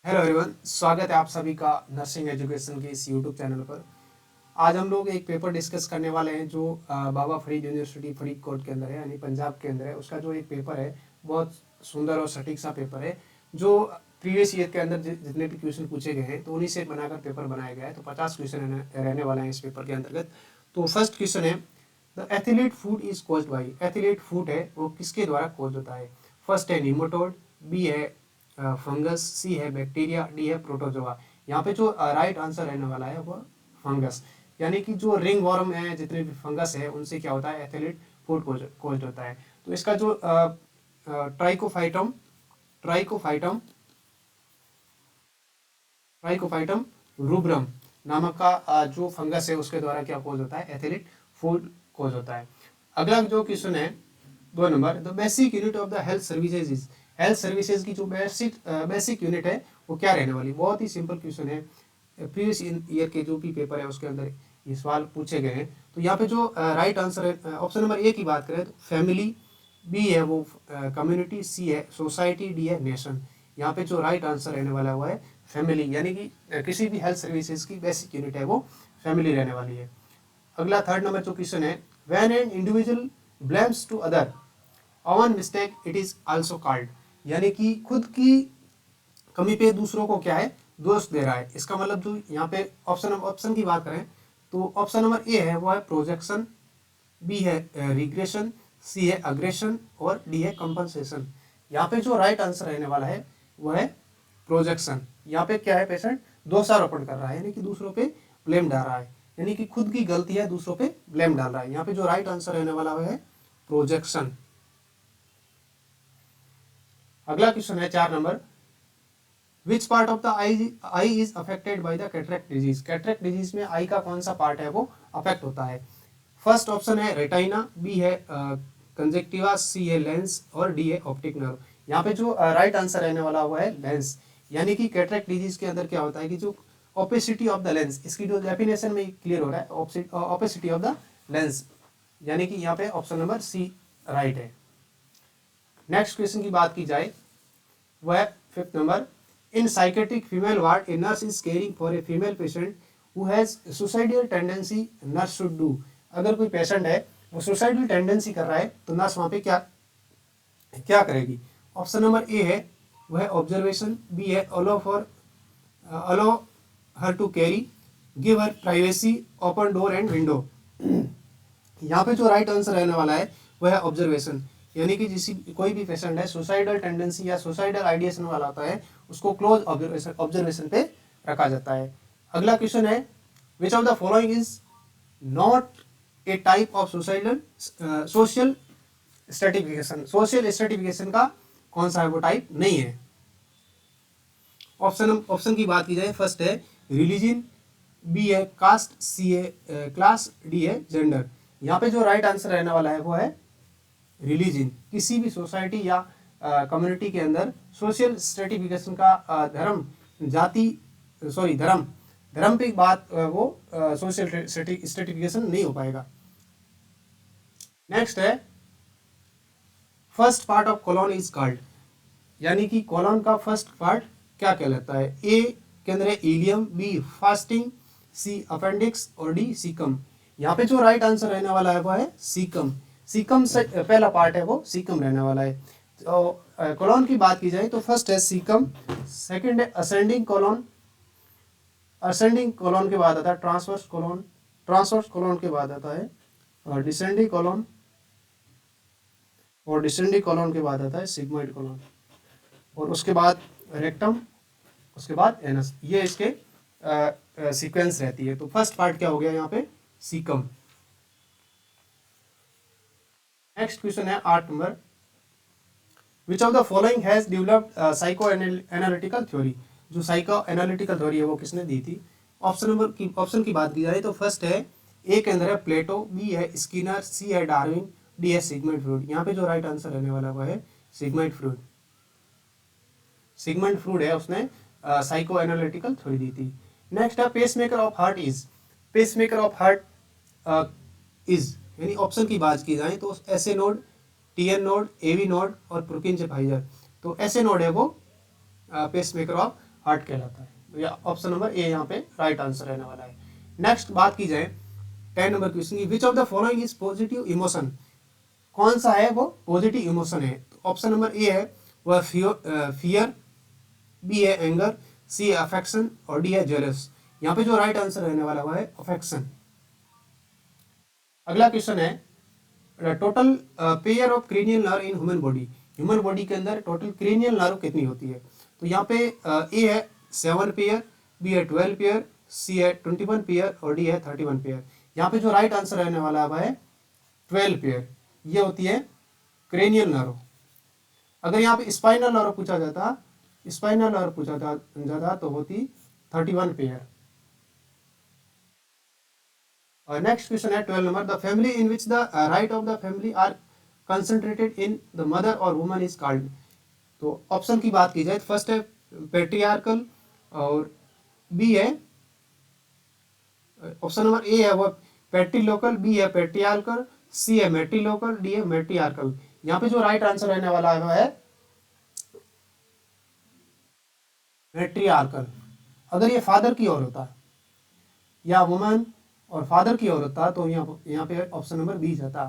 Hello everyone, स्वागत है आप सभी का नर्सिंग एजुकेशन के इस यूट्यूब चैनल पर। आज हम लोग एक पेपर डिस्कस करने वाले हैं जो बाबा फरीद यूनिवर्सिटी फरीदकोट के अंदर है, यानी पंजाब के अंदर है। उसका जो एक पेपर है बहुत सुंदर और सटीक सा पेपर है, जो प्रीवियस ईयर के अंदर जितने भी क्वेश्चन पूछे गए हैं तो उन्हीं से बनाकर पेपर बनाया गया है। तो 50 क्वेश्चन रहने वाले हैं इस पेपर के अंतर्गत। तो फर्स्ट क्वेश्चन है, the athlete food is caused by. Athlete food है वो किसके द्वारा कॉज होता है? फर्स्ट है निमोटोड, बी है फंगस, सी है बैक्टीरिया, डी है प्रोटोजोआ। यहाँ पे जो राइट आंसर रहने वाला है वो फंगस, यानी कि जो रिंग वॉर्म है, जितने भी फंगस है उनसे क्या होता है? एथिलीट फूड कोज्ड होता है। तो इसका जो ट्राइकोफाइटम ट्राइकोफाइटम ट्राइकोफाइटम रूब्रम नामक का जो फंगस है उसके द्वारा क्या कोज होता है? एथिलीट फूड कोज होता है। अगला जो क्वेश्चन है 2 number, the basic unit of the health services is. Health services की जो बेसिक यूनिट है वो क्या रहने वाली? बहुत ही सिंपल क्वेश्चन है, प्रीवियस ईयर के जो भी पेपर है उसके अंदर ये सवाल पूछे गए हैं। तो यहाँ पे जो राइट आंसर है, ऑप्शन नंबर ए की बात करें तो फैमिली, बी है वो कम्युनिटी, सी है सोसाइटी, डी है नेशन। यहाँ पे जो राइट आंसर रहने वाला हुआ है फैमिली, यानी कि किसी भी हेल्थ सर्विसेज की बेसिक यूनिट है वो फैमिली रहने वाली है। अगला 3rd नंबर जो क्वेश्चन है, when an individual blames to other on mistake it is also called. यानी कि खुद की कमी पे दूसरों को क्या है? दोष दे रहा है। इसका मतलब जो यहाँ पे ऑप्शन की बात करें तो ऑप्शन नंबर ए है वो है प्रोजेक्शन, बी है रिग्रेशन, सी है अग्रेशन और डी है कंपनसेशन। यहाँ पे जो राइट आंसर रहने वाला है वो है प्रोजेक्शन। यहाँ पे क्या है? पेशेंट दोषारोपण कर रहा है, यानी कि दूसरों पे ब्लेम डाल रहा है, यानी कि खुद की गलती है दूसरों पे ब्लेम डाल रहा है। यहाँ पे जो राइट आंसर रहने वाला है प्रोजेक्शन। अगला क्वेश्चन है 4 number, which part of the I is affected by the cataract disease. Cataract disease में आई का कौन सा पार्ट है वो अफेक्ट होता है? फर्स्ट ऑप्शन है रेटाइना, बी है कंजेक्टिवा, सी है लेंस और डी है ऑप्टिक नर्व। यहाँ पे जो राइट आंसर रहने वाला हुआ है लेंस, यानी कि कैटरेक्ट डिजीज के अंदर क्या होता है कि जो ओपेसिटी ऑफ द लेंस, इसकी जो डेफिनेशन में क्लियर हो रहा है ओपेसिटी ऑफ द लेंस, यानी कि यहाँ पे ऑप्शन नंबर सी राइट है। नेक्स्ट क्वेश्चन की बात की जाए वह 5th number, in psychiatric female ward a nurse is caring for a female patient who has suicidal tendency, nurse should do. अगर कोई पेशेंट है वो सुसाइडल टेंडेंसी कर रहा है तो नर्स वहाँ पे क्या क्या करेगी? ऑप्शन नंबर ए है वह ऑब्जर्वेशन, बी है allow her to carry, give her privacy, open door and window. यहाँ पे जो राइट आंसर रहने वाला है वह है ऑब्जर्वेशन, यानी कि कोई भी पेशेंट है सुसाइडल टेंडेंसी या सुसाइडल आइडिएशन वाला होता है उसको क्लोज ऑब्जर्वेशन पे रखा जाता है। अगला क्वेश्चन है, which of the following is not a type of suicidal social stratification. Social stratification का कौन सा है वो टाइप नहीं है? ऑप्शन की बात की जाए, फर्स्ट है रिलीजन, बी है कास्ट, सी है क्लास, डी है जेंडर। यहाँ पे जो राइट आंसर रहने वाला है वो है रिलीजन। किसी भी सोसाइटी या कम्युनिटी के अंदर सोशल स्ट्रेटिफिकेशन का धर्म जाति धर्म पे बात वो सोशल स्ट्रेटिफिकेशन नहीं हो पाएगा। नेक्स्ट है, first part of colon is called, यानी कि कोलन का फर्स्ट पार्ट क्या कहलाता है? ए के अंदर है इलियम, बी फास्टिंग, सी अपेंडिक्स और डी सीकम। यहाँ पे जो राइट आंसर रहने वाला है वो है सीकम। सीकम से पहला पार्ट है वो सीकम रहने वाला है। तो कोलन की बात की जाए तो फर्स्ट है सीकम, सेकंड है असेंडिंग कोलन, असेंडिंग कोलन के बाद आता है ट्रांसवर्स कोलन, ट्रांसवर्स कोलन के बाद आता है डिसेंडिंग कोलन और डिसेंडिंग कोलन के बाद आता है सिग्मोइड कोलन और उसके बाद रेक्टम, उसके बाद एनस। ये इसके सीक्वेंस रहती है। तो फर्स्ट पार्ट क्या हो गया यहाँ पे? सीकम। नेक्स्ट क्वेश्चन है 8 number, which of the following has developed psycho analytical theory. जो साइको एनालिटिकल थ्योरी है वो किसने दी थी? ऑप्शन की बात की जाए तो फर्स्ट है ए के अंदर है प्लेटो, बी है स्किनर, सी है डार्विन, डी है सिगमंड फ्रॉइड। यहाँ पे जो राइट आंसर रहने वाला वो है सिगमंड फ्रॉइड। सिगमंड फ्रॉइड है, उसने साइको एनालिटिकल थ्योरी दी थी। नेक्स्ट है pacemaker of heart is. Pacemaker of heart is, यानी ऑप्शन की बात की जाए तो S A node, T N node, A V node और प्रोकिंजेफाइजर। तो एस ए नोड है वो पेसमेकर ऑफ हार्ट कहलाता है। तो ये ऑप्शन नंबर ए यहाँ पे राइट आंसर रहने वाला है। नेक्स्ट बात की जाए 10 नंबर क्वेश्चन की, विच of the following is positive emotion, कौन सा है वो पॉजिटिव इमोशन है। तो ऑप्शन नंबर ए है वह फियर, बी है एंगर, सी है अफेक्शन और डी है जेलस। यहाँ पे जो राइट आंसर रहने वाला हुआ है अफेक्शन। अगला क्वेश्चन है total pair of cranial nerve in human body, human body के अंदर टोटल क्रेनियल नर्व कितनी होती है। तो यहाँ पे ए है 7 पेयर, बी है 12 पेयर, सी है 21 पेयर और डी है 31 पेयर। यहाँ पे जो राइट आंसर रहने वाला है 12 पेयर, ये होती है क्रेनियल नर्व। अगर यहाँ पे स्पाइनल नर्व पूछा जाता, स्पाइनल नर्व पूछा जाता तो होती 31 पेयर। और नेक्स्ट क्वेश्चन है 12 number, the family in which the right of the family are concentrated in the mother और वुमन इज कॉल्ड। तो ऑप्शन की बात की जाए तो फर्स्ट है पेट्रियार्कल और बी है ऑप्शन नंबर ए है वो पेट्रीलोकल, बी है पेट्रियार्कल, सी है मेट्रीलोकल, डी है मेट्रियार्कल। यहाँ पे जो राइट आंसर रहने वाला है वो है मेट्रियार्कल। अगर ये फादर की ओर होता या वुमन और फादर की ओर होता तो यहाँ पे ऑप्शन नंबर बी जाता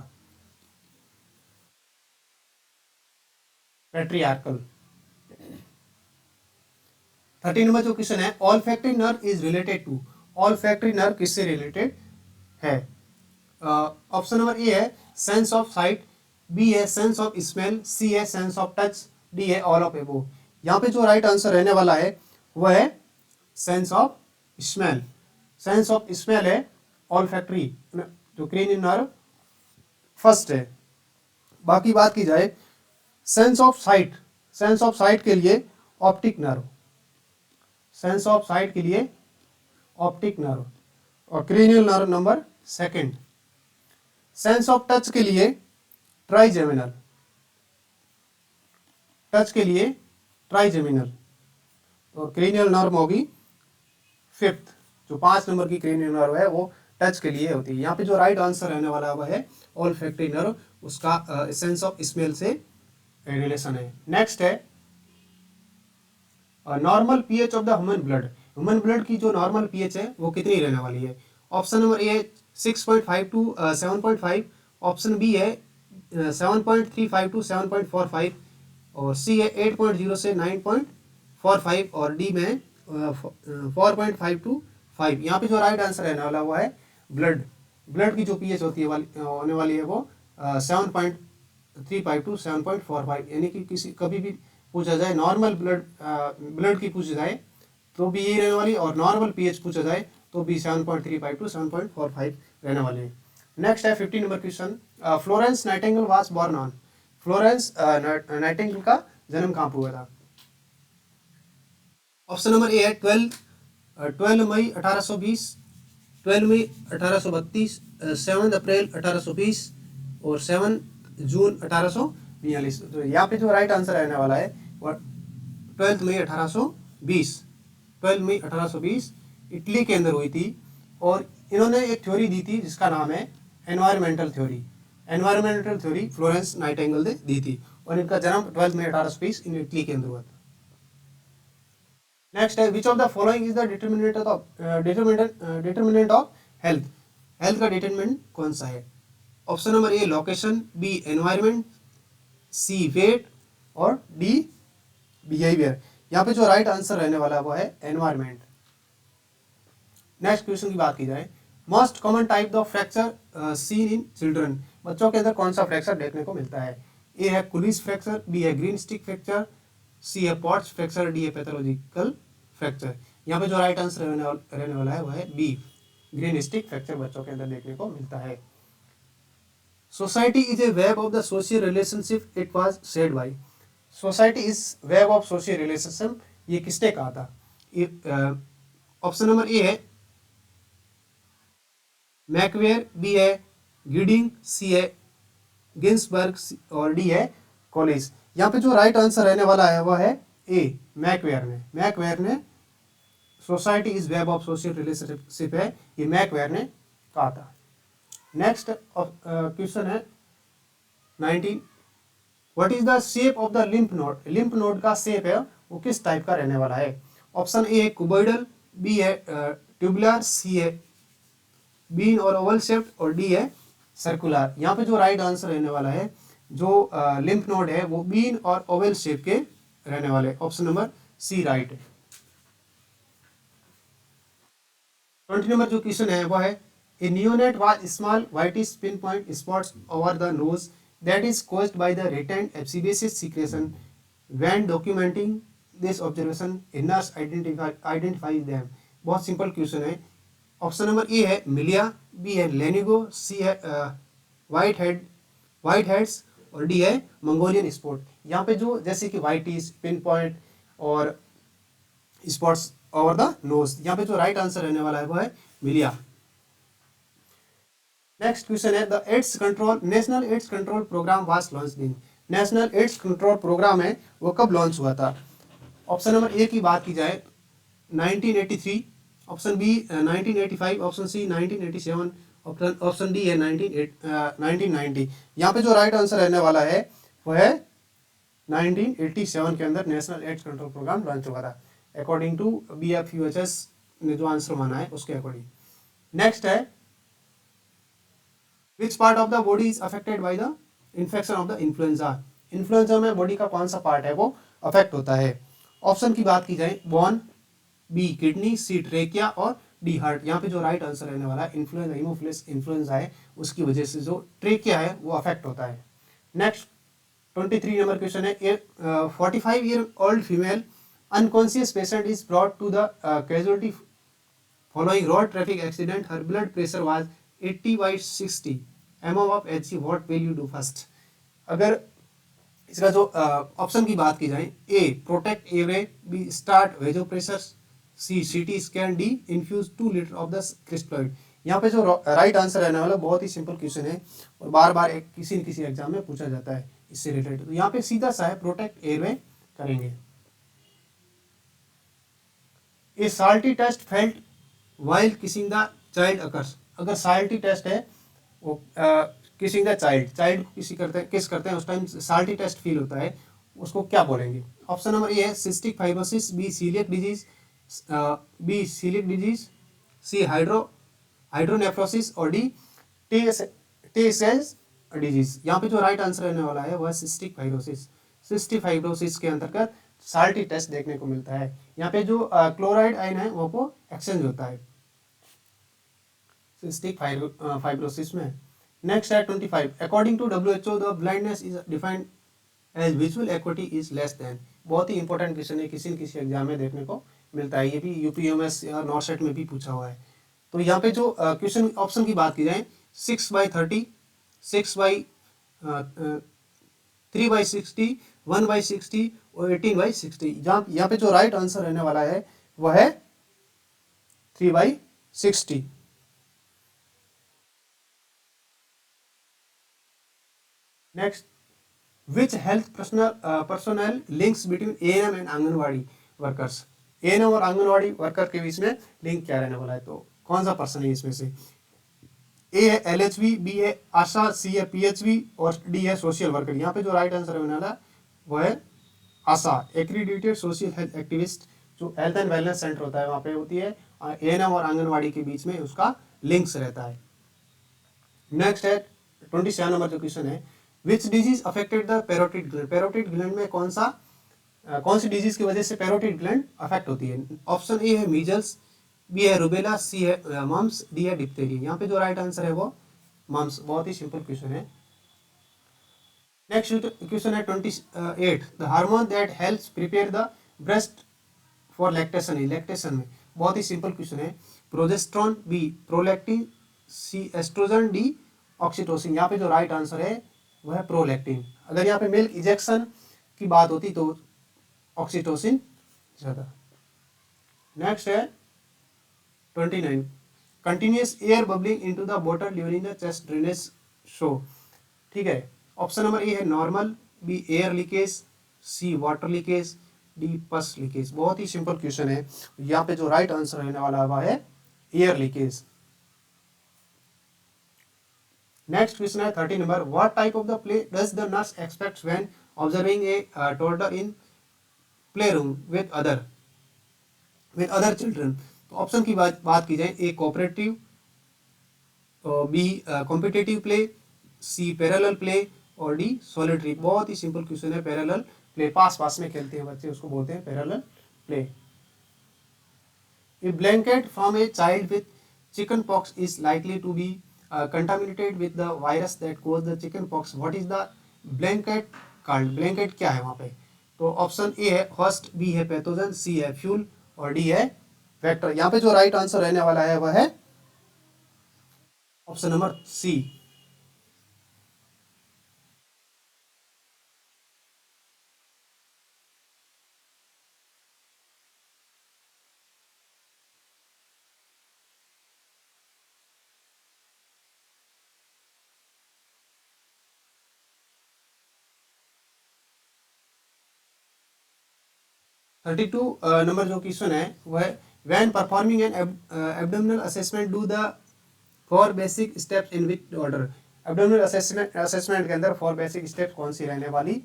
पेट्रियार्कल। 13 नंबर जो क्वेश्चन है, olfactory nerve is related to, olfactory nerve किससे रिलेटेड है। ऑप्शन नंबर ए है सेंस ऑफ साइट, बी है सेंस ऑफ स्मेल, सी है सेंस ऑफ टच, डी है all of above. यहाँ पे जो राइट आंसर रहने वाला है वह है sense of smell. Sense of smell है ऑल फैक्ट्री जो क्रेनियल नर्व फर्स्ट है। बाकी बात की जाए sense of site, sense of site के लिए optic nerve, sense of site के लिए ऑप्टिक नर्व और cranial nerve number second. Sense of touch के लिए ट्राइजेमिनल, टच के लिए ट्राइजेमिनल और क्रेनियल नर्व होगी फिफ्थ। जो 5 नंबर की क्रेनियल नर्व है वो टच के लिए होती है। यहाँ पे जो राइट आंसर रहने वाला है ऑल फैक्ट्री नर्व, उसका सेंस ऑफ स्मेल से रिलेशन है। नेक्स्ट है normal pH of the human blood, human blood की जो नॉर्मल पीएच है वो कितनी रहने वाली है। Option number A 6.5 to 7.5, option B है 7.35 टू 7.45 और सी है 8.0 से 9.45 और डी में 4.5 टू 5। यहाँ पे जो राइट आंसर रहने वाला हुआ है ब्लड, ब्लड की जो पीएच होती है होने वाली है वो 7.35 टू 7.45। यानी कि किसी कभी भी पूछा जाए नॉर्मल ब्लड की पूछी जाए तो भी यही रहने वाली, और नॉर्मल पीएच पूछा जाए तो भी 7.35 टू 7.45 रहने वाले हैं। नेक्स्ट है 15 number question, Florence Nightingale was born on, Florence Nightingale का जन्म कहाँ पर हुआ था। ऑप्शन नंबर ए है 12 मई 1820, 12 मई 1832, 7 अप्रैल 1820 और 7 जून 1842। तो यहाँ पे जो राइट आंसर रहने वाला है वो 12 मई 1820, 12 मई 1820 इटली के अंदर हुई थी। और इन्होंने एक थ्योरी दी थी जिसका नाम है environmental theory, environmental theory Florence Nightingale ने दी थी और इनका जन्म 12 मई 1820 इन इटली के अंदर हुआ था। नेक्स्ट है which of the following is the determinant of health, health का डिटरमिनेंट कौन सा है। Option number A location, B environment, C weight और डी बिहेवियर। यहाँ पे जो राइट आंसर रहने वाला वो है एनवायरमेंट। नेक्स्ट क्वेश्चन की बात की जाए, most common type of fracture seen in children, बच्चों के अंदर कौन सा फ्रैक्चर देखने को मिलता है। ए है कुलिस फ्रैक्चर, बी है ग्रीन स्टिक फ्रैक्चर, सी है पॉट्स फ्रैक्चर, डी है पैथोलॉजिकल फ्रैक्चर। यहाँ पे जो राइट आंसर रहने वाला है वो है बी, ग्रीन स्टिक फ्रैक्चर बच्चों के अंदर देखने को मिलता है। Society is a web of the social relationship, it was said bye, society is web of social relationship, ये किसने कहा था। ऑप्शन नंबर ए है मैकवेयर, बी है गिडिंग, सी है गिन्सबर्ग और डी है कॉलेज। यहाँ पे जो राइट आंसर रहने वाला है वह है ए मैकवेयर ने society is web of social relationship है, ये मैकवेयर ने कहा था। नेक्स्ट क्वेश्चन है 19, what is the shape of the lymph node, lymph node का शेप है वो किस टाइप का रहने वाला है। ऑप्शन ए है कुबोइडल, बी है ट्यूबुलर, सी है बीन और ओवल शेप्ड और डी है सर्कुलर। यहाँ पे जो राइट आंसर रहने वाला है, जो लिम्फ नोड है वो बीन और ओवल शेप के रहने वाले, ऑप्शन नंबर सी राइट है। 20 नंबर जो क्वेश्चन है वो है a neonate was small whitish pin point spots over the nose that is caused by the retained sebaceous secretion when documenting this observation a nurse identifies them. बहुत simple question है। Option number A है milia, B है lanugo, C है white heads और D है Mongolian spot. यहाँ पे जो जैसे कि व्हाइटिश, पिन पॉइंट और स्पॉट्स ओवर द नोज, यहाँ पे जो राइट आंसर रहने वाला है वो है मिलिया। नेक्स्ट क्वेश्चन है the AIDS control national AIDS control programme was launched in. National AIDS control programme है वो कब लॉन्च हुआ था? ऑप्शन नंबर ए की बात की जाए 1983, option B 1985, option C 1987, option D है 1990। यहाँ पे जो राइट आंसर रहने वाला है वो है 1987 के अंदर national AIDS control programme launch हुआ था, अकॉर्डिंग टू BFUHS ने जो आंसर माना है उसके अकॉर्डिंग। नेक्स्ट है which part of the body is affected by the infection of the influenza. Influenza में बॉडी का कौन सा पार्ट है वो अफेक्ट होता है? ऑप्शन की बात की जाए बोन, बी किडनी, सी ट्रेकिया और डी हार्ट। यहाँ पे जो राइट आंसर रहने वाला है इन्फ्लुएंजा हीमोफिलस इन्फ्लुएंजा है उसकी वजह से जो ट्रेकिया है वो अफेक्ट होता है। नेक्स्ट 23 नंबर क्वेश्चन है 45-year-old female unconscious patient is brought to the casualty following road traffic accident. Her blood pressure was 80/60 mm of Hg. What will you do first? अगर इसका जो ऑप्शन की बात की जाए A protect airway, B start vasopressor, C CT scan, D infuse 2 litre of the crystalloid. यहाँ पे जो राइट आंसर रहने वाला बहुत ही सिंपल क्वेश्चन है और बार बार किसी न किसी एग्जाम में पूछा जाता है इससे रिलेटेड। तो यहाँ पे सीधा सा है प्रोटेक्ट एवे करेंगे। A salty taste felt while kissing the child occurs. अगर साल्टी टेस्ट है वो किसिंग द चाइल्ड किस करते हैं उस टाइम साल्टी टेस्ट फील होता है, उसको क्या बोलेंगे? ऑप्शन नंबर ए है cystic fibrosis, B coeliac disease, C hydronephrosis और डी टेसेस डिजीज। यहाँ पे जो राइट आंसर रहने वाला है वह सिस्टिक फाइब्रोसिस। सिस्टिक फाइब्रोसिस के अंतर्गत साल्टी टेस्ट देखने को मिलता है। यहाँ पे जो क्लोराइड आयन है वो एक्सचेंज होता है सिस्टिक फाइब्रोसिस में। नेक्स्ट है 25 according to WHO the blindness is defined as visual acuity is less than. बहुत ही इंपॉर्टेंट क्वेश्चन है, किसी न किसी एग्जाम में देखने को मिलता है, ये भी UPMS या नॉर्सेट में भी पूछा हुआ है। तो यहाँ पे जो क्वेश्चन ऑप्शन की बात की जाए 6/30, 3/60, 1/60 और 18/60। यहाँ पे जो राइट आंसर रहने वाला है वह है 3/60। Next which health personnel links between ANM and anganwadi workers. ANM और आंगनवाड़ी वर्कर के बीच में लिंक क्या रहने वाला है? तो कौन सा पर्सन है इसमें से? ए है LHV, बी है आशा, सी है PHV और डी है सोशल वर्कर। यहाँ पे जो राइट आंसर रहने वाला वो है आशा, एक्रीडिटेड सोशल हेल्थ एक्टिविस्ट। जो हेल्थ एंड वेलनेस सेंटर होता है वहाँ पे होती है, ANM और आंगनवाड़ी के बीच में उसका लिंक्स रहता है। नेक्स्ट है 27 नंबर जो क्वेश्चन है which disease affected the parotid gland. Parotid gland में कौन सी डिजीज की वजह से पैरोटिड ग्लैंड अफेक्ट होती है? ऑप्शन ए है मीजल्स, बी है रूबेला, सी है मम्स, डी है डिप्थेरिया। यहाँ पे जो राइट आंसर है वो मम्स। बहुत ही सिंपल क्वेश्चन है। नेक्स्ट क्वेश्चन है 28 the hormone that helps prepare the breast for lactation. Lactation में बहुत ही सिंपल क्वेश्चन है प्रोजेस्ट्रॉन, बी प्रोलैक्टिन, सी एस्ट्रोजन, डी ऑक्सीटोसिन। यहाँ पे जो राइट आंसर है वह है प्रोलैक्टिन। अगर यहाँ पे मिल्क इंजेक्शन की बात होती तो ऑक्सीटोसिन ज़्यादा। नेक्स्ट है 29 continuous air bubbling into the bottle during the chest drainage show. ठीक है, ऑप्शन नंबर ए है नॉर्मल, बी एयर लीकेज, सी वाटर लीकेज, डी पस लीकेज। बहुत ही सिंपल क्वेश्चन है। यहाँ पे जो राइट आंसर रहने वाला हुआ है एयर लीकेज। नेक्स्ट क्वेश्चन है 30 number what type of the play does the nurse expects when observing a toddler in play room with other. With other children. तो ऑप्शन की बात की जाए, A cooperative, B competitive play, C parallel play और D solitary. बहुत ही simple question है, parallel play, पास पास में खेलते हैं बच्चे, उसको बोलते हैं parallel play. A blanket from a child with chicken pox is likely to be contaminated with the virus that cause the chicken pox. What is the blanket called? Blanket क्या है वहाँ पे? तो ऑप्शन ए है host, B है pathogen, सी है fuel और D है वेक्टर। यहाँ पे जो राइट आंसर रहने वाला है वह है ऑप्शन नंबर सी। 32 नंबर जो क्वेश्चन है वह है when performing an abdominal assessment do the four basic steps in which order. Abdominal assessment के अंदर फोर बेसिक स्टेप्स कौन सी रहने वाली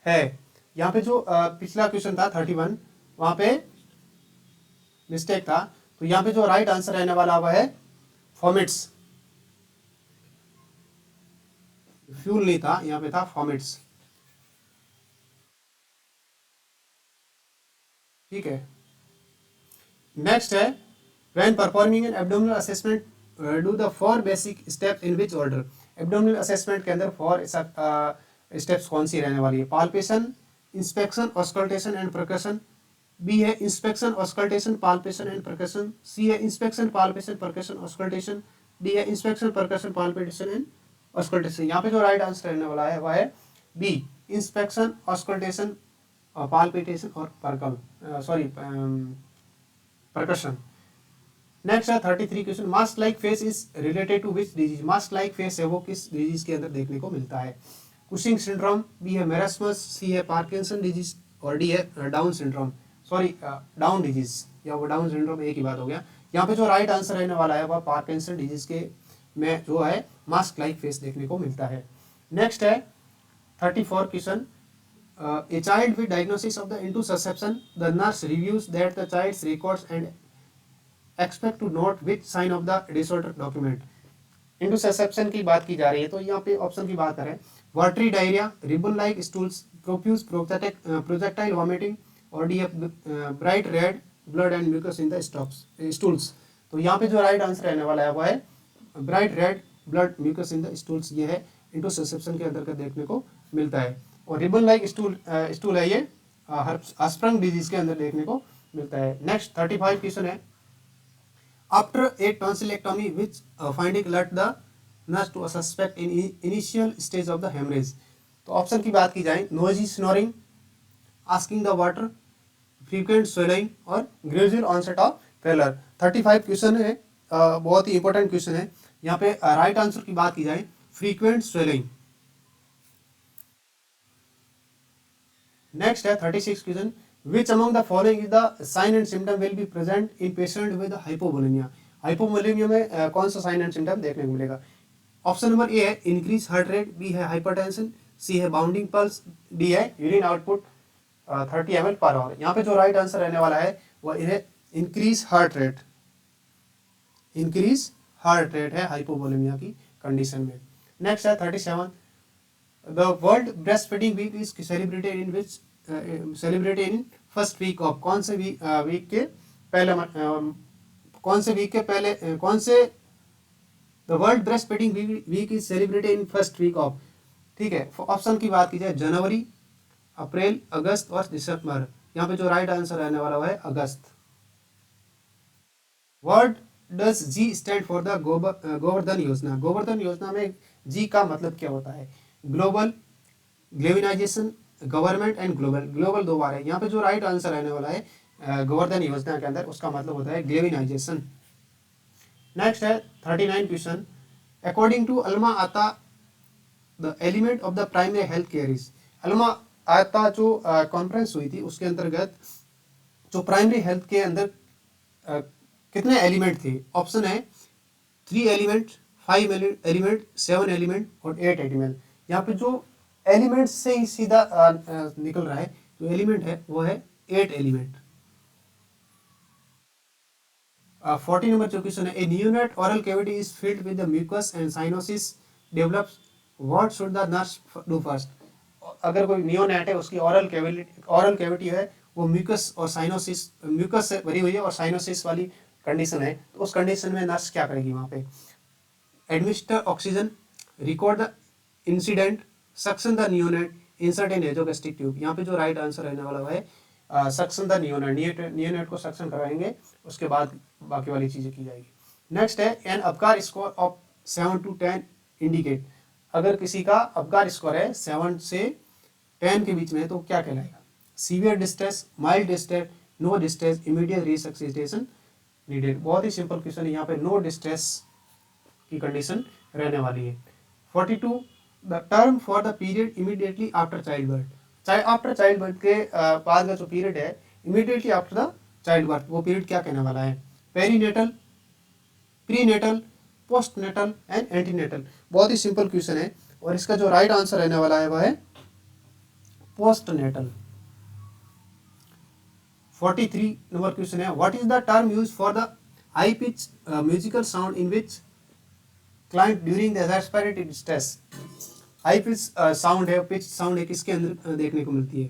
है। यहाँ पे जो पिछला क्वेश्चन था 31, वहाँ पे मिस्टेक था, तो यहाँ पे जो राइट आंसर रहने वाला वह है फॉर्मेट्स। फ्यूल नहीं था, यहाँ पे था फॉर्मेट्स। ठीक है, नेक्स्ट है when performing an abdominal assessment do the four basic steps in which order. Abdominal assessment के अंदर फोर स्टेप्स कौन सी रहने वाली है। Palpation, inspection, auscultation and percussion, B है inspection, auscultation, palpation and percussion, C है inspection, palpation, percussion, auscultation, D है inspection, percussion, palpation and auscultation. यहाँ पे जो राइट आंसर रहने वाला है वह है बी, इंस्पेक्शन, ऑस्कल्टेशन, पाल्पिटेशन और परकशन। नेक्स्ट है 33 question, mask like face is related to which disease. Mask like face है वो किस डिजीज के अंदर देखने को मिलता है। कुशिंग सिंड्रोम, बी है मेरास्मस, सी है पार्किंसन डिजीज और डी है डाउन सिंड्रोम, डाउन डिजीज या वो डाउन सिंड्रोम एक ही बात हो गया। यहाँ पे जो राइट आंसर रहने वाला है वह पार्किंसन डिजीज के में जो है मास्क लाइक फेस देखने को मिलता है। नेक्स्ट है 34 question, a child with diagnosis of the intussusception, the nurse reviews that the child's records and expect to note which sign of the disorder document। इंटुससेप्शन की बात की जा रही है, तो यहाँ पे ऑप्शन की बात करें, watery diarrhoea, ribbon like stools, profuse projectile vomiting और D bright red blood and mucus in the stools. तो यहाँ पे जो राइट आंसर रहने वाला है वह है bright red blood mucus in the stools. ये है इंटुससेप्शन के अंतर्गत देखने को मिलता है। और रिबन लाइक स्टूल है ये हस्प्रंग डिजीज के अंदर देखने को मिलता है। नेक्स्ट 35 क्वेश्चन है, after a tonsillectomy which finding alert the nurse to suspect in initial stage of the haemorrhage. तो ऑप्शन की बात की जाए, noisy snoring, asking the water, frequent swallowing और gradual onset of failure. 35 question है, बहुत ही इंपॉर्टेंट क्वेश्चन है। यहाँ पे राइट आंसर की बात की जाए फ्रीक्वेंट स्वेलिंग। नेक्स्ट है 36 question, which among the following is the sign and symptom will be present in patient with hypovolemia. Hypovolemia में कौन सा साइन एंड सिम्टम देखने को मिलेगा। ऑप्शन नंबर ए है इंक्रीज हार्ट रेट, बी है hypertension, सी है बाउंडिंग पल्स, डी है urine output 30 ml per hour. यहाँ पे जो राइट आंसर रहने वाला है वह है increase heart rate. Increase heart rate है हाइपोवोलेमिया की कंडीशन में। नेक्स्ट है 37, the world breast feeding week is celebrated in which celebrated in first week of. कौन से वीक के पहले कौन से the world breast feeding week is celebrated in first week of. ठीक है, ऑप्शन की बात की जाए जनवरी, अप्रैल, अगस्त और दिसंबर। यहाँ पे जो राइट आंसर रहने वाला है अगस्त। Word does G stand for the Gobardhan योजना। गोवर्धन योजना में जी का मतलब क्या होता है। Global, globalization, government and global. Global दो बार है। यहाँ पे जो राइट आंसर रहने वाला है गोवर्धन योजना के अंदर उसका मतलब होता है ग्लोबलाइजेशन। नेक्स्ट है 39 question, according to Alma Ata the element of the primary health care is. Alma Ata जो कॉन्फ्रेंस हुई थी उसके अंतर्गत जो प्राइमरी हेल्थ के अंदर कितने एलिमेंट थे। ऑप्शन है 3 एलिमेंट, 5 एलिमेंट, 7 एलिमेंट और 8 एलिमेंट। यहाँ पे जो एलिमेंट से ही सीधा निकल रहा है, जो एलिमेंट है वो है 8 एलिमेंट। 40 नंबर जो क्वेश्चन है, a neonate oral cavity is filled with the mucus and cyanosis develops, what should the nurse do first. अगर कोई नियोनेट है, उसकी ओरल कैविटी है वो म्यूकस और साइनोसिस, म्यूकस से भरी हुई है और साइनोसिस वाली कंडीशन है, तो उस कंडीशन में नर्स क्या करेगी वहाँ पे? Administer oxygen, record the incident, suction the neonate, insert an nasogastric tube. यहाँ पे जो राइट आंसर रहने वाला है सक्शन द नियोनेट, नियोनेट को सक्शन कराएंगे, उसके बाद बाकी वाली चीज़ें की जाएगी। नेक्स्ट है an Apgar score of 7 to 10 indicate. अगर किसी का अबकार स्कोर है 7 से 10 के बीच में तो क्या कहलाएगा? Severe distress, mild distress, no distress, immediate resuscitation needed. बहुत ही सिंपल क्वेश्चन है, यहाँ पे नो डिस्ट्रेस की कंडीशन रहने वाली है। 42 the term for the period immediately after child birth. After child birth के बाद का जो पीरियड है immediately after the child birth, वो पीरियड क्या कहने वाला है? Perinatal, prenatal, postnatal and antenatal. बहुत ही सिंपल क्वेश्चन है और इसका जो राइट आंसर रहने वाला है वह है पोस्टनेटल। 43 नंबर क्वेश्चन है, what is the term use for the high pitch musical sound in which client during the respiratory stress. High pitch sound है, पिच साउंड है, किसके अंदर देखने को मिलती है?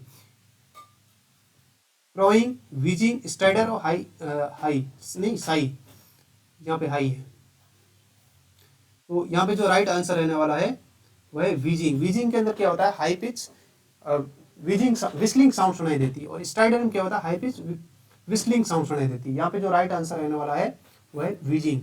क्रोइंग, व्हीजिंग, स्टाइडर और हाई नहीं साई, यहाँ पे हाई है, तो यहाँ पे जो राइट आंसर रहने वाला है वह है व्हीजिंग। व्हीजिंग के अंदर क्या होता है? हाई पिच व्हीजिंग विस्लिंग साउंड सुनाई देती है, और स्टाइडर में क्या होता है? हाई पिच विस्लिंग साउंड सुनाई देती है। यहाँ पे जो राइट आंसर रहने वाला है वह है व्हीजिंग।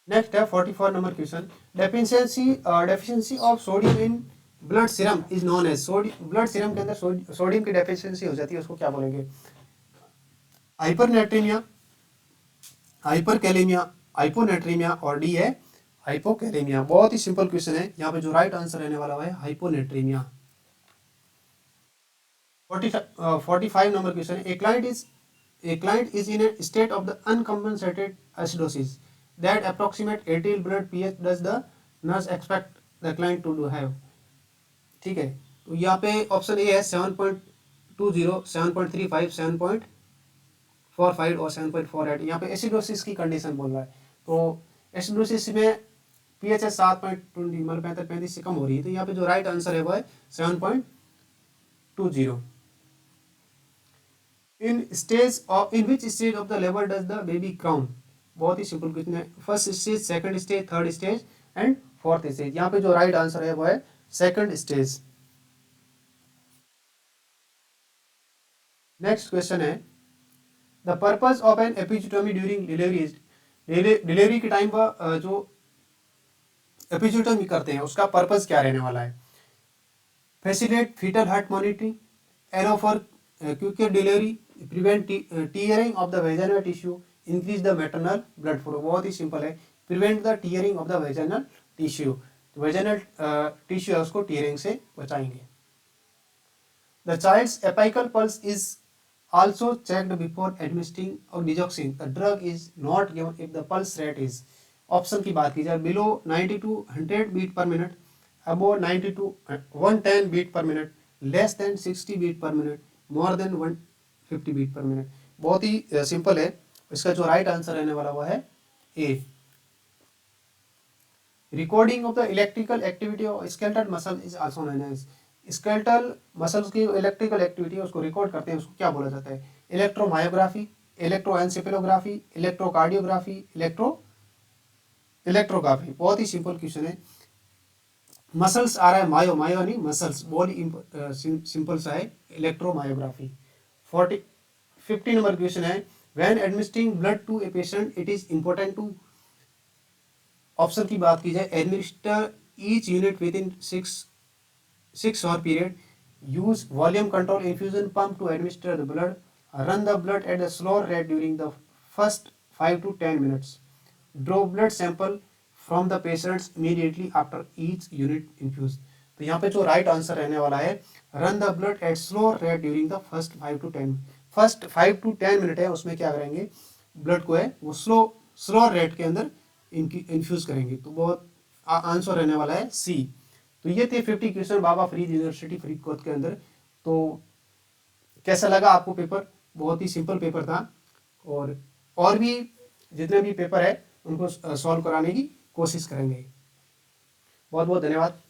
नेक्स्ट है 44 number question, deficiency of sodium in blood serum is known as. Blood serum के अंदर सोडियम की डेफिशिएंसी हो जाती है, उसको क्या बोलेंगे? हाइपरनेट्रीमिया, हाइपरकैलेमिया, हाइपोनेट्रीमिया और डी है हाइपोकैलेमिया। बहुत ही सिंपल क्वेश्चन है, यहाँ पे जो राइट आंसर रहने वाला है हाइपोनेट्रीमिया। 45 नंबर क्वेश्चन है, a client is in a state of the uncompensated acidosis that approximate 80 blood pH does the nurse expect the client to have। ठीक है, तो यहाँ पे ऑप्शन ए है 7.20, 7.35, 7.45 और 7.48। यहाँ पे एसिडोसिस की कंडीशन बोल रहा है, तो एसिडोसिस में पीएच है 7.20, मतलब 35 से कम हो रही है, तो यहाँ पे जो राइट आंसर है वो है 7.20। In which stage of the labour does the baby crown. बहुत ही सिंपल क्वेश्चन है, first stage, second stage, third stage and fourth stage. यहाँ पे जो राइट आंसर है वो है सेकंड स्टेज। नेक्स्ट क्वेश्चन है, the purpose of an episiotomy during delivery is. Delivery के टाइम पर जो एपिज्यूटमी करते हैं उसका पर्पज क्या रहने वाला है? Facilitate fetal heart monitoring, allow for quicker delivery, prevent tearing of the vaginal tissue, increase the maternal blood flow. बहुत ही सिंपल है, prevent the tearing of the vaginal tissue, तो वेजाइनल टिश्यू है उसको टीयरिंग से बचाएंगे। The child's apical pulse is also checked before administering digoxin, the drug is not given if the pulse rate is. Option की बात की जाए, below 90 to 100 beat per minute, above 90 to 110 beat per minute, less than 60 beat per minute, more than 150 beat per minute. बहुत ही simple है, इसका जो right answer रहने वाला हुआ है A. Recording of the electrical activity of skeletal muscle is also known as. Skeletal muscles की इलेक्ट्रिकल एक्टिविटी है उसको रिकॉर्ड करते हैं, उसको क्या बोला जाता है? Electromyography, electroencephalography, electrocardiography, electrography. बहुत ही सिंपल क्वेश्चन है, मसल्स आ रहा है, मायो मायो नहीं मसल्स, बॉडी सिंपल सा है, इलेक्ट्रोमायोग्राफी। 50 नंबर क्वेश्चन है, when administering blood to a patient it is important to. Option की बात की जाए, administer each unit within 6 hour period, use volume control infusion pump to administer the blood, run the blood at a slower rate during the first 5 to 10 minutes, draw blood sample from the patients immediately after each unit infused। तो यहाँ पे जो right answer रहने वाला है, run the blood at slow rate during the first 5 to 10 minute है, उसमें क्या करेंगे? ब्लड को है वो स्लो रेट के अंदर इन्फ्यूज करेंगे, तो बहुत आंसर रहने वाला है सी। तो ये थे 50 क्वेश्चन बाबा फरीद यूनिवर्सिटी फरीदकोट के अंदर। तो कैसा लगा आपको पेपर? बहुत ही सिंपल पेपर था, और और भी जितने भी पेपर है उनको सॉल्व कराने की कोशिश करेंगे। बहुत बहुत धन्यवाद।